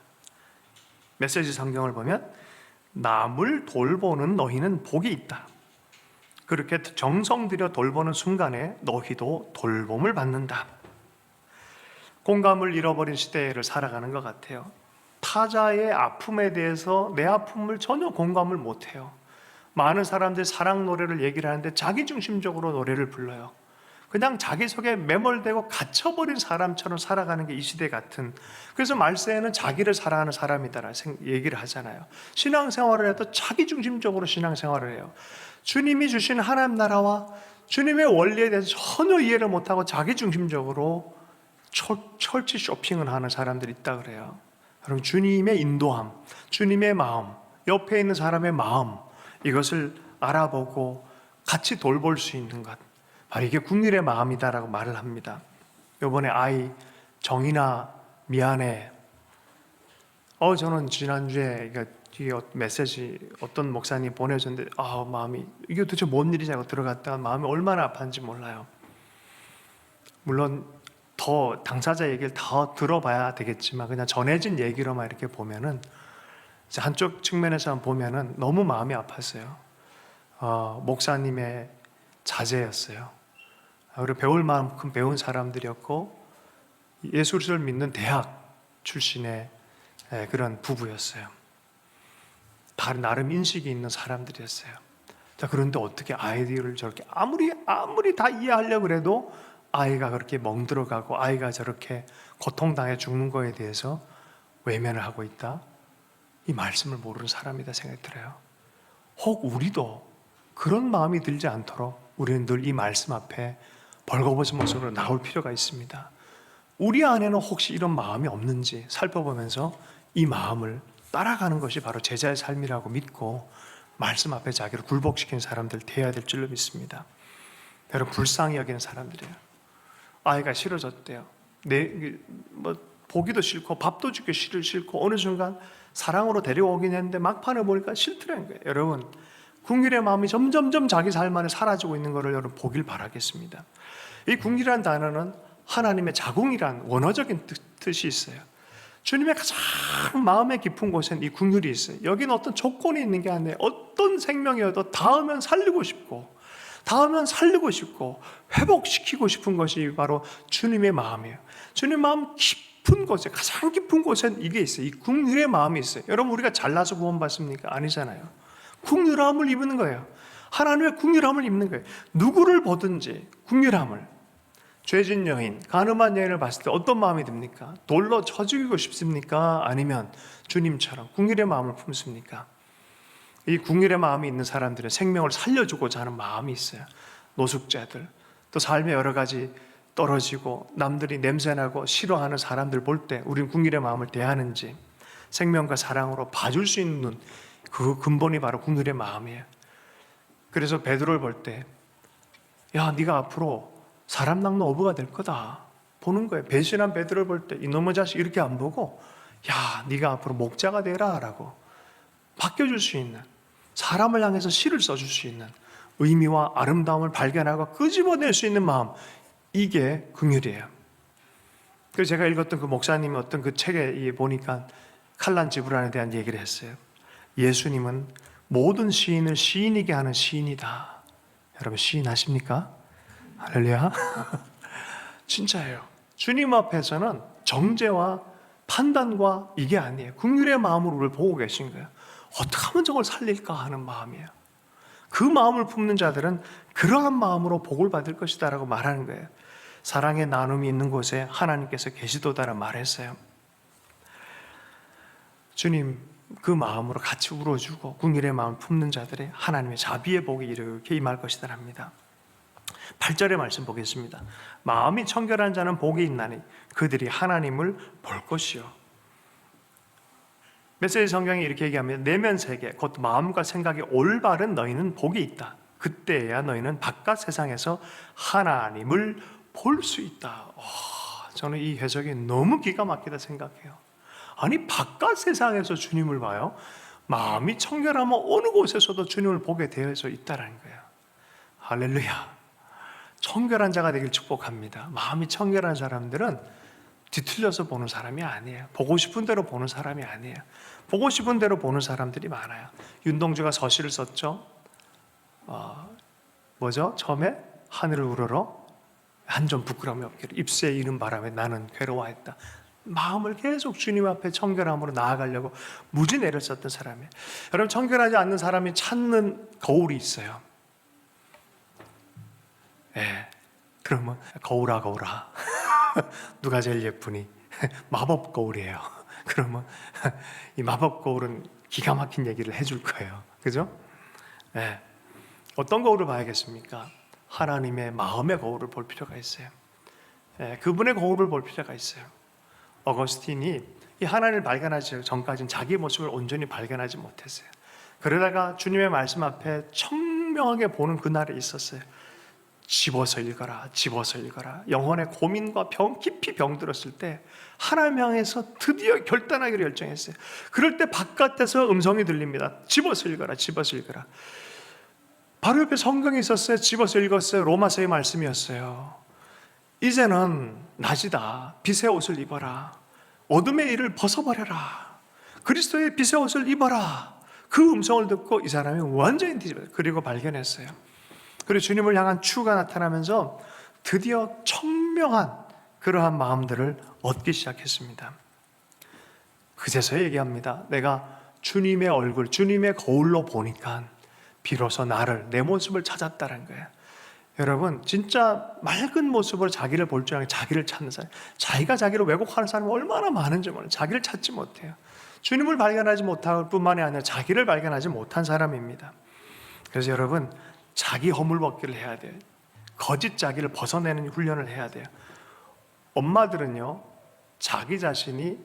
메시지 성경을 보면 남을 돌보는 너희는 복이 있다. 그렇게 정성 들여 돌보는 순간에 너희도 돌봄을 받는다. 공감을 잃어버린 시대를 살아가는 것 같아요. 타자의 아픔에 대해서 내 아픔을 전혀 공감을 못해요. 많은 사람들이 사랑 노래를 얘기를 하는데 자기중심적으로 노래를 불러요. 그냥 자기 속에 매몰되고 갇혀버린 사람처럼 살아가는 게 이 시대 같은. 그래서 말세에는 자기를 사랑하는 사람이다라 얘기를 하잖아요. 신앙생활을 해도 자기중심적으로 신앙생활을 해요. 주님이 주신 하나님 나라와 주님의 원리에 대해서 전혀 이해를 못하고 자기중심적으로 철치 쇼핑을 하는 사람들이 있다 그래요. 여러분, 주님의 인도함, 주님의 마음, 옆에 있는 사람의 마음, 이것을 알아보고 같이 돌볼 수 있는 것, 바로 이게 국률의 마음이다라고 말을 합니다. 이번에 아이 정인아 미안해. 저는 지난주에 이 메시지 어떤 목사님이 보내줬는데 마음이 이게 도대체 뭔 일이지 하고 들어갔다가 마음이 얼마나 아팠는지 몰라요. 물론 더 당사자 얘기를 더 들어봐야 되겠지만 그냥 전해진 얘기로만 이렇게 보면은 한쪽 측면에서 보면은 너무 마음이 아팠어요. 목사님의 자제였어요. 그리고 배울 만큼 배운 사람들이었고 예술을 믿는 대학 출신의 그런 부부였어요. 다른 나름 인식이 있는 사람들이었어요. 자, 그런데 어떻게 아이들을 저렇게 아무리 다 이해하려고 해도 아이가 그렇게 멍들어가고 아이가 저렇게 고통당해 죽는 거에 대해서 외면을 하고 있다? 이 말씀을 모르는 사람이다 생각이 들어요. 혹 우리도 그런 마음이 들지 않도록 우리는 늘 이 말씀 앞에 벌거벗은 모습으로 나올 필요가 있습니다. 우리 안에는 혹시 이런 마음이 없는지 살펴보면서 이 마음을 따라가는 것이 바로 제자의 삶이라고 믿고 말씀 앞에 자기를 굴복시키는 사람들 되어야 될 줄로 믿습니다. 여러분, 불쌍히 여기는 사람들이에요. 아이가 싫어졌대요. 보기도 싫고 밥도 주기 싫고 어느 순간 사랑으로 데려오긴 했는데 막판에 보니까 싫더라는 거예요. 여러분, 궁일의 마음이 점점점 자기 삶 안에 사라지고 있는 것을 여러분 보길 바라겠습니다. 이 궁일이라는 단어는 하나님의 자궁이란 원어적인 뜻이 있어요. 주님의 가장 마음의 깊은 곳엔 이 궁율이 있어요. 여기는 어떤 조건이 있는 게 아니에요. 어떤 생명이어도 닿으면 살리고 싶고 회복시키고 싶은 것이 바로 주님의 마음이에요. 주님의 마음 깊은 곳에, 가장 깊은 곳엔 이게 있어요. 이 궁율의 마음이 있어요. 여러분, 우리가 잘나서 구원받습니까? 아니잖아요. 궁율함을 입는 거예요. 하나님의 궁율함을 입는 거예요. 누구를 보든지 궁율함을. 죄진 여인, 간음한 여인을 봤을 때 어떤 마음이 듭니까? 돌로 쳐 죽이고 싶습니까? 아니면 주님처럼 궁율의 마음을 품습니까? 이 궁율의 마음이 있는 사람들은 생명을 살려주고자 하는 마음이 있어요. 노숙자들, 또 삶의 여러 가지 떨어지고 남들이 냄새나고 싫어하는 사람들 볼 때 우리는 궁율의 마음을 대하는지 생명과 사랑으로 봐줄 수 있는 그 근본이 바로 궁율의 마음이에요. 그래서 베드로를 볼 때 네가 앞으로 사람 낚는 어부가 될 거다 보는 거예요. 배신한 베드로를 볼 때 이놈의 자식 이렇게 안 보고 네가 앞으로 목자가 되라 라고 바뀌어줄 수 있는, 사람을 향해서 시를 써줄 수 있는 의미와 아름다움을 발견하고 끄집어낼 수 있는 마음, 이게 긍휼이에요. 그래서 제가 읽었던 그 목사님이 어떤 그 책에 보니까 칼란 지브란에 대한 얘기를 했어요. 예수님은 모든 시인을 시인이게 하는 시인이다. 여러분, 시인 하십니까? 할렐루야. 진짜예요. 주님 앞에서는 정죄와 판단과 이게 아니에요. 긍휼의 마음으로 우리를 보고 계신 거예요. 어떻게 하면 저걸 살릴까 하는 마음이에요. 그 마음을 품는 자들은 그러한 마음으로 복을 받을 것이다 라고 말하는 거예요. 사랑의 나눔이 있는 곳에 하나님께서 계시도다라 말했어요. 주님 그 마음으로 같이 울어주고 긍휼의 마음을 품는 자들이 하나님의 자비의 복이 이렇게 임할 것이다 합니다. 8절의 말씀 보겠습니다. 마음이 청결한 자는 복이 있나니 그들이 하나님을 볼 것이요. 메시지 성경이 이렇게 얘기합니다. 내면 세계, 곧 마음과 생각이 올바른 너희는 복이 있다. 그때야 너희는 바깥 세상에서 하나님을 볼 수 있다. 저는 이 해석이 너무 기가 막히다 생각해요. 아니, 바깥 세상에서 주님을 봐요? 마음이 청결하면 어느 곳에서도 주님을 보게 되어져 있다는 거예요. 할렐루야. 청결한 자가 되길 축복합니다. 마음이 청결한 사람들은 뒤틀려서 보는 사람이 아니에요. 보고 싶은 대로 보는 사람이 아니에요. 보고 싶은 대로 보는 사람들이 많아요. 윤동주가 서시를 썼죠. 뭐죠? 처음에 하늘을 우러러 한 점 부끄러움이 없기를 입새에 이른 바람에 나는 괴로워했다. 마음을 계속 주님 앞에 청결함으로 나아가려고 무지 애를 썼던 사람이에요. 여러분, 청결하지 않는 사람이 찾는 거울이 있어요. 예. 그러면 거울아 누가 제일 예쁘니? 마법 거울이에요. 그러면 이 마법 거울은 기가 막힌 얘기를 해줄 거예요. 그죠? 예. 어떤 거울을 봐야겠습니까? 하나님의 마음의 거울을 볼 필요가 있어요. 예, 그분의 거울을 볼 필요가 있어요. 어거스틴이 이 하나님을 발견하기 전까지는 자기 모습을 온전히 발견하지 못했어요. 그러다가 주님의 말씀 앞에 청명하게 보는 그날이 있었어요. 집어서 읽어라. 영혼의 고민과 깊이 병들었을 때 하나님 향해서 드디어 결단하기로 결정했어요. 그럴 때 바깥에서 음성이 들립니다. 집어서 읽어라. 바로 옆에 성경이 있었어요. 집어서 읽었어요. 로마서의 말씀이었어요. 이제는 낮이다. 빛의 옷을 입어라. 어둠의 일을 벗어버려라. 그리스도의 빛의 옷을 입어라. 그 음성을 듣고 이 사람이 완전히 뒤집어요. 그리고 발견했어요. 그리고 주님을 향한 추구가 나타나면서 드디어 청명한 그러한 마음들을 얻기 시작했습니다. 그제서 얘기합니다. 내가 주님의 얼굴, 주님의 거울로 보니까 비로소 내 모습을 찾았다는 거예요. 여러분, 진짜 맑은 모습으로 자기를 볼 줄 아는 자기를 찾는 사람, 자기가 자기를 왜곡하는 사람이 얼마나 많은지 몰라요. 자기를 찾지 못해요. 주님을 발견하지 못할 뿐만이 아니라 자기를 발견하지 못한 사람입니다. 그래서 여러분, 자기 허물벗기를 해야 돼요. 거짓 자기를 벗어내는 훈련을 해야 돼요. 엄마들은요, 자기 자신이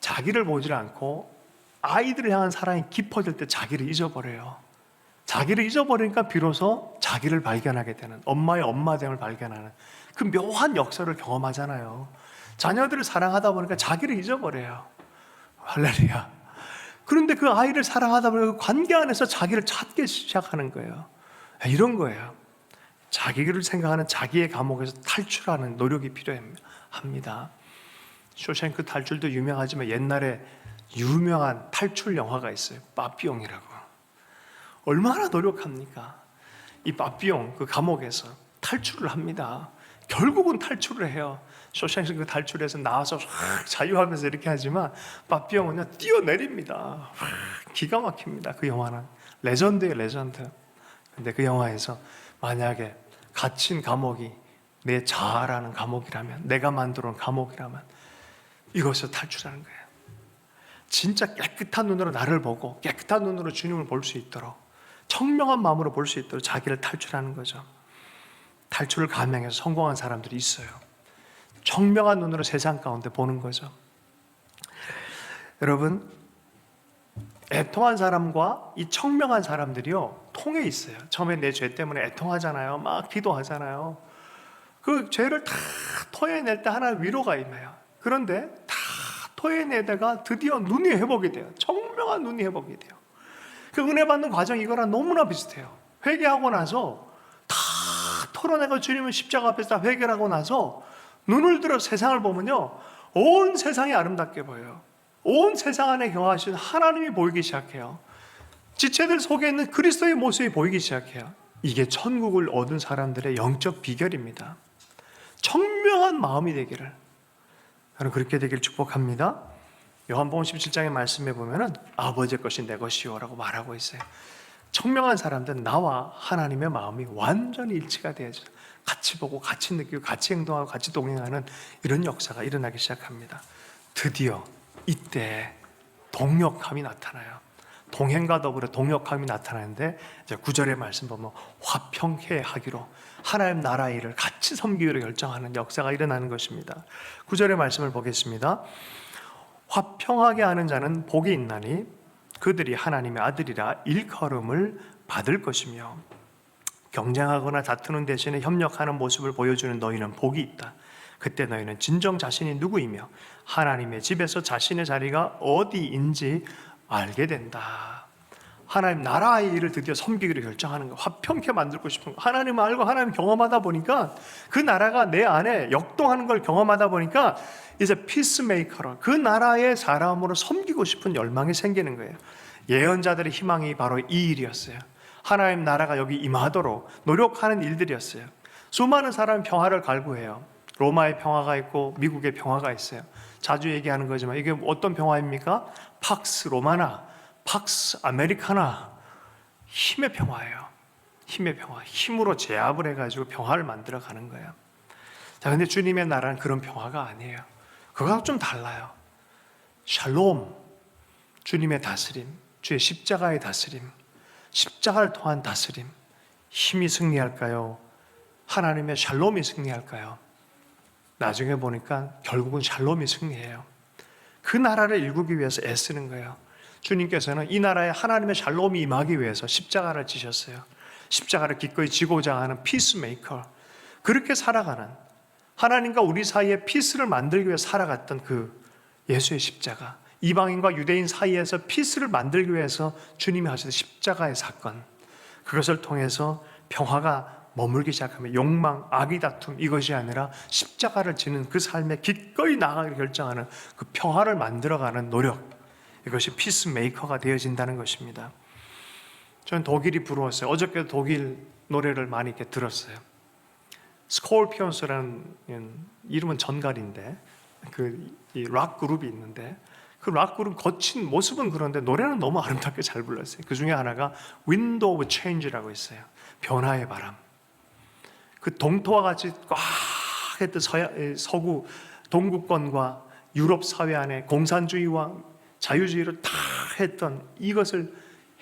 자기를 보지 않고 아이들을 향한 사랑이 깊어질 때 자기를 잊어버려요. 자기를 잊어버리니까 비로소 자기를 발견하게 되는, 엄마의 엄마됨을 발견하는 그 묘한 역사를 경험하잖아요. 자녀들을 사랑하다 보니까 자기를 잊어버려요. 할렐루야. 그런데 그 아이를 사랑하다 보니까 그 관계 안에서 자기를 찾기 시작하는 거예요. 이런 거예요. 자기를 생각하는 자기의 감옥에서 탈출하는 노력이 필요합니다. 쇼생크 탈출도 유명하지만 옛날에 유명한 탈출 영화가 있어요. 빠삐용이라고. 얼마나 노력합니까? 이 빠삐용 그 감옥에서 탈출을 합니다. 결국은 탈출을 해요. 쇼생크 탈출해서 나와서 자유하면서 이렇게 하지만 빠삐용은요 뛰어내립니다. 기가 막힙니다. 그 영화는 레전드예요, 레전드. 근데 그 영화에서 만약에 갇힌 감옥이 내 자아라는 감옥이라면, 내가 만들어 놓은 감옥이라면 이것을 탈출하는 거예요. 진짜 깨끗한 눈으로 나를 보고 깨끗한 눈으로 주님을 볼 수 있도록, 청명한 마음으로 볼 수 있도록 자기를 탈출하는 거죠. 탈출을 감행해서 성공한 사람들이 있어요. 청명한 눈으로 세상 가운데 보는 거죠. 여러분, 애통한 사람과 이 청명한 사람들이요 통해 있어요. 처음에 내 죄 때문에 애통하잖아요. 막 기도하잖아요. 그 죄를 다 토해낼 때 하나의 위로가 임해요. 그런데 다 토해내다가 드디어 눈이 회복이 돼요. 청명한 눈이 회복이 돼요. 그 은혜 받는 과정이 이거랑 너무나 비슷해요. 회개하고 나서 다 털어내고 주님은 십자가 앞에서 다 회개하고 나서 눈을 들어 세상을 보면요 온 세상이 아름답게 보여요. 온 세상 안에 경하신 하나님이 보이기 시작해요. 지체들 속에 있는 그리스도의 모습이 보이기 시작해요. 이게 천국을 얻은 사람들의 영적 비결입니다. 청명한 마음이 되기를, 저는 그렇게 되기를 축복합니다. 요한복음 17장의 말씀에 보면은 아버지의 것이 내 것이요 라고 말하고 있어요. 청명한 사람들은 나와 하나님의 마음이 완전히 일치가 되어져 같이 보고 같이 느끼고 같이 행동하고 같이 동행하는 이런 역사가 일어나기 시작합니다. 드디어 이때 동역함이 나타나요. 동행과 더불어 동역함이 나타나는데 이제 9절의 말씀 보면 화평케 하기로, 하나님 나라 일을 같이 섬기기로 결정하는 역사가 일어나는 것입니다. 9절의 말씀을 보겠습니다. 화평하게 하는 자는 복이 있나니 그들이 하나님의 아들이라 일컬음을 받을 것이며, 경쟁하거나 다투는 대신에 협력하는 모습을 보여주는 너희는 복이 있다. 그때 너희는 진정 자신이 누구이며 하나님의 집에서 자신의 자리가 어디인지 알게 된다. 하나님 나라의 일을 드디어 섬기기로 결정하는 거, 화평케 만들고 싶은 거, 하나님을 알고 하나님 경험하다 보니까 그 나라가 내 안에 역동하는 걸 경험하다 보니까 이제 피스메이커로 그 나라의 사람으로 섬기고 싶은 열망이 생기는 거예요. 예언자들의 희망이 바로 이 일이었어요. 하나님 나라가 여기 임하도록 노력하는 일들이었어요. 수많은 사람이 평화를 갈구해요. 로마의 평화가 있고 미국의 평화가 있어요. 자주 얘기하는 거지만 이게 어떤 평화입니까? 팍스 로마나, 팍스 아메리카나, 힘의 평화예요. 힘의 평화, 힘으로 제압을 해가지고 평화를 만들어가는 거예요. 자, 근데 주님의 나라는 그런 평화가 아니에요. 그거하고 좀 달라요. 샬롬, 주님의 다스림, 주의 십자가의 다스림, 십자가를 통한 다스림, 힘이 승리할까요? 하나님의 샬롬이 승리할까요? 나중에 보니까 결국은 샬롬이 승리해요. 그 나라를 일구기 위해서 애쓰는 거예요. 주님께서는 이 나라에 하나님의 샬롬이 임하기 위해서 십자가를 지셨어요. 십자가를 기꺼이 지고자 하는 피스메이커, 그렇게 살아가는, 하나님과 우리 사이에 피스를 만들기 위해 살아갔던 그 예수의 십자가, 이방인과 유대인 사이에서 피스를 만들기 위해서 주님이 하신 십자가의 사건, 그것을 통해서 평화가 머물기 시작하면 욕망, 악의 다툼, 이것이 아니라 십자가를 지는 그 삶에 기꺼이 나아가기를 결정하는 그 평화를 만들어가는 노력, 이것이 피스메이커가 되어진다는 것입니다. 저는 독일이 부러웠어요. 어저께도 독일 노래를 많이 이렇게 들었어요. 스콜피온스라는, 이름은 전갈인데 락 그룹이 있는데, 그 락 그룹 거친 모습은 그런데 노래는 너무 아름답게 잘 불렀어요. 그 중에 하나가 Window of Change라고 있어요. 변화의 바람. 그 동토와 같이 꽉 했던 서구 동구권과 유럽 사회 안에 공산주의와 자유주의를 다 했던 이것을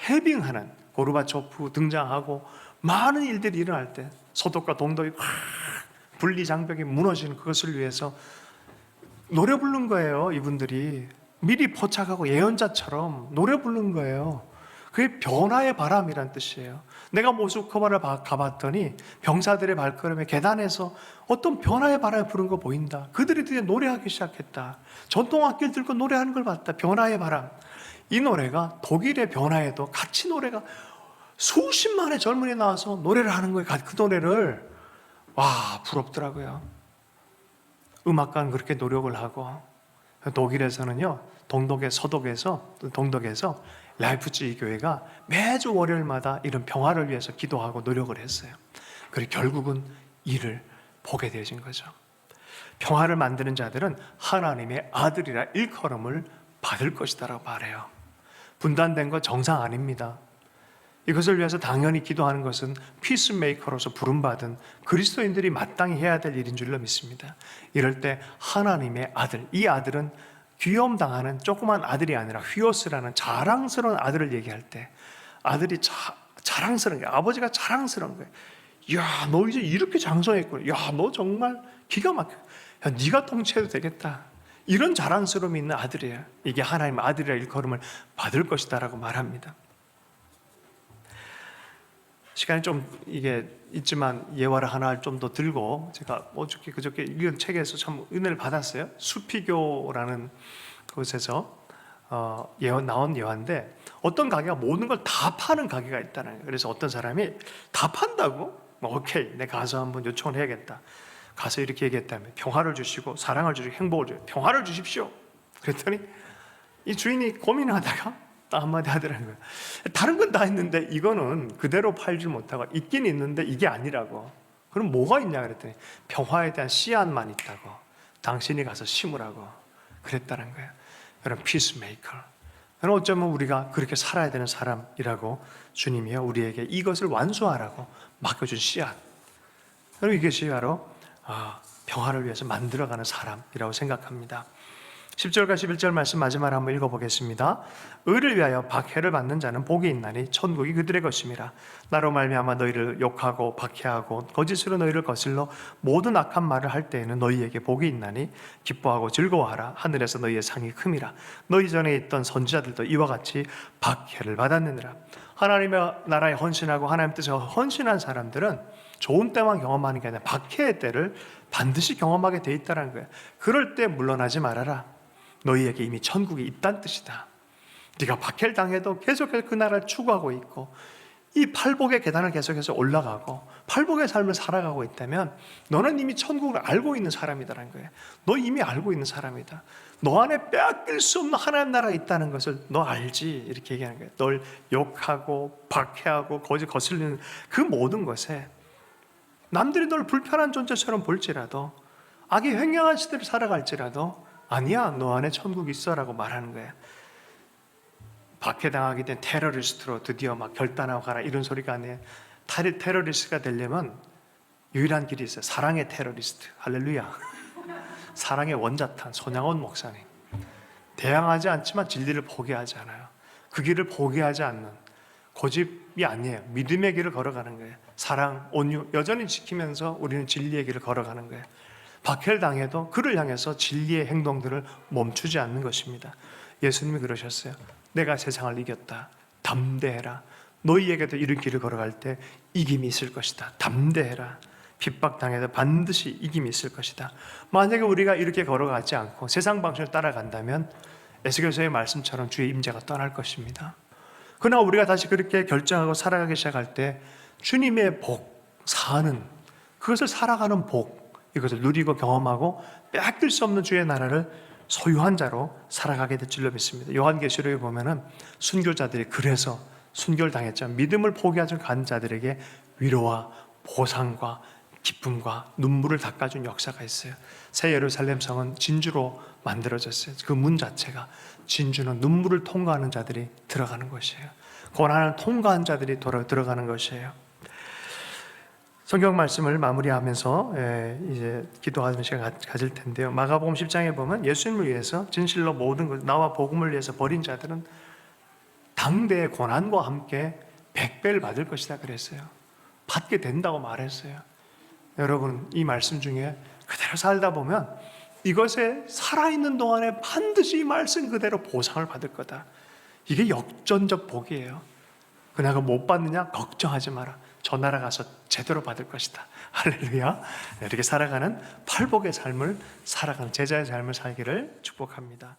해빙하는, 고르바초프 등장하고 많은 일들이 일어날 때 서독과 동독이 분리 장벽이 무너지는 그것을 위해서 노래 부른 거예요. 이분들이 미리 포착하고 예언자처럼 노래 부른 거예요. 그게 변화의 바람이란 뜻이에요. 내가 모스크바를 가봤더니 병사들의 발걸음에 계단에서 어떤 변화의 바람이 부른 거 보인다. 그들이 드디어 노래하기 시작했다. 전통악기를 들고 노래하는 걸 봤다. 변화의 바람. 이 노래가 독일의 변화에도 같이 노래가 수십만의 젊은이 나와서 노래를 하는 거예요. 그 노래를. 와, 부럽더라고요. 음악가는 그렇게 노력을 하고, 독일에서는요, 동독에서 라이프치히 교회가 매주 월요일마다 이런 평화를 위해서 기도하고 노력을 했어요. 그리고 결국은 이를 보게 되어진 거죠. 평화를 만드는 자들은 하나님의 아들이라 일컬음을 받을 것이다라고 말해요. 분단된 거 정상 아닙니다. 이것을 위해서 당연히 기도하는 것은 피스메이커로서 부름받은 그리스도인들이 마땅히 해야 될 일인 줄로 믿습니다. 이럴 때 하나님의 아들, 이 아들은 귀염당하는 조그만 아들이 아니라 휘오스라는 자랑스러운 아들을 얘기할 때 아들이 자랑스러운 거예요. 아버지가 자랑스러운 거예요. 야, 너 이제 이렇게 장성했구나. 야, 너 정말 기가 막혀. 야, 네가 통치해도 되겠다. 이런 자랑스러움이 있는 아들이에요. 이게 하나님의 아들이라 일컬음을 받을 것이다 라고 말합니다. 시간이 좀 이게 있지만 예화를 하나 좀 더 들고, 제가 어저께 그저께 읽은 책에서 참 은혜를 받았어요. 수피교라는 곳에서 나온 예화인데, 어떤 가게가 모든 걸 다 파는 가게가 있다는 거예요. 그래서 어떤 사람이 다 판다고? 오케이, 내가 가서 한번 요청을 해야겠다. 가서 이렇게 얘기했다면 평화를 주시고 사랑을 주시고 행복을 주시고 평화를 주십시오. 그랬더니 이 주인이 고민하다가 딱 한마디 하더라는 거예요. 다른 건 다 했는데 이거는 그대로 팔지 못하고 있긴 있는데 이게 아니라고. 그럼 뭐가 있냐 그랬더니 평화에 대한 씨앗만 있다고. 당신이 가서 심으라고 그랬다는 거예요. 여러분, 피스메이커. 어쩌면 우리가 그렇게 살아야 되는 사람이라고 주님이요 우리에게 이것을 완수하라고 맡겨준 씨앗. 여러분, 이것이 바로 평화를 위해서 만들어가는 사람이라고 생각합니다. 10절과 11절 말씀 마지막으로 한번 읽어보겠습니다. 의를 위하여 박해를 받는 자는 복이 있나니 천국이 그들의 것임이라. 나로 말미암아 너희를 욕하고 박해하고 거짓으로 너희를 거슬러 모든 악한 말을 할 때에는 너희에게 복이 있나니 기뻐하고 즐거워하라. 하늘에서 너희의 상이 큼이라. 너희 전에 있던 선지자들도 이와 같이 박해를 받았느니라. 하나님의 나라에 헌신하고 하나님 뜻에 헌신한 사람들은 좋은 때만 경험하는 게 아니라 박해의 때를 반드시 경험하게 돼 있다는 거예요. 그럴 때 물러나지 말아라. 너희에게 이미 천국이 있다는 뜻이다. 네가 박해를 당해도 계속해서 그 나라를 추구하고 있고 이 팔복의 계단을 계속해서 올라가고 팔복의 삶을 살아가고 있다면 너는 이미 천국을 알고 있는 사람이다라는 거예요. 너 이미 알고 있는 사람이다. 너 안에 빼앗길 수 없는 하나님 나라가 있다는 것을 너 알지, 이렇게 얘기하는 거예요. 널 욕하고 박해하고 거슬리는 그 모든 것에 남들이 널 불편한 존재처럼 볼지라도, 악이 횡령한 시대를 살아갈지라도 아니야, 너 안에 천국이 있어라고 말하는 거예요. 박해당하게 된 테러리스트로 드디어 막 결단하고 가라, 이런 소리가 아니에요. 테러리스트가 되려면 유일한 길이 있어요. 사랑의 테러리스트. 할렐루야. 사랑의 원자탄 손양원 목사님. 대항하지 않지만 진리를 포기하지 않아요. 그 길을 포기하지 않는, 고집이 아니에요. 믿음의 길을 걸어가는 거예요. 사랑, 온유 여전히 지키면서 우리는 진리의 길을 걸어가는 거예요. 박해를 당해도 그를 향해서 진리의 행동들을 멈추지 않는 것입니다. 예수님이 그러셨어요. 내가 세상을 이겼다. 담대해라. 너희에게도 이런 길을 걸어갈 때 이김이 있을 것이다. 담대해라. 핍박당해도 반드시 이김이 있을 것이다. 만약에 우리가 이렇게 걸어가지 않고 세상 방식을 따라간다면 에스겔서의 말씀처럼 주의 임재가 떠날 것입니다. 그러나 우리가 다시 그렇게 결정하고 살아가기 시작할 때 주님의 복, 사는, 그것을 살아가는 복, 이것을 누리고 경험하고 빼앗길 수 없는 주의 나라를 소유한 자로 살아가게 될 줄로 믿습니다. 요한계시록에 보면은 순교자들이 그래서 순교를 당했죠. 믿음을 포기하지 간 자들에게 위로와 보상과 기쁨과 눈물을 닦아준 역사가 있어요. 새 예루살렘 성은 진주로 만들어졌어요. 그 문 자체가, 진주는 눈물을 통과하는 자들이 들어가는 것이에요. 고난을 통과한 자들이 들어가는 것이에요. 성경 말씀을 마무리하면서 이제 기도하는 시간 가질 텐데요. 마가복음 10장에 보면 예수님을 위해서 진실로 모든 것, 나와 복음을 위해서 버린 자들은 당대의 고난과 함께 100배를 받을 것이다 그랬어요. 받게 된다고 말했어요. 여러분, 이 말씀 중에 그대로 살다 보면 이것에 살아있는 동안에 반드시 이 말씀 그대로 보상을 받을 거다. 이게 역전적 복이에요. 그냥 못 받느냐? 걱정하지 마라. 저 나라 가서 제대로 받을 것이다. 할렐루야. 이렇게 살아가는 팔복의 삶을 살아가는 제자의 삶을 살기를 축복합니다.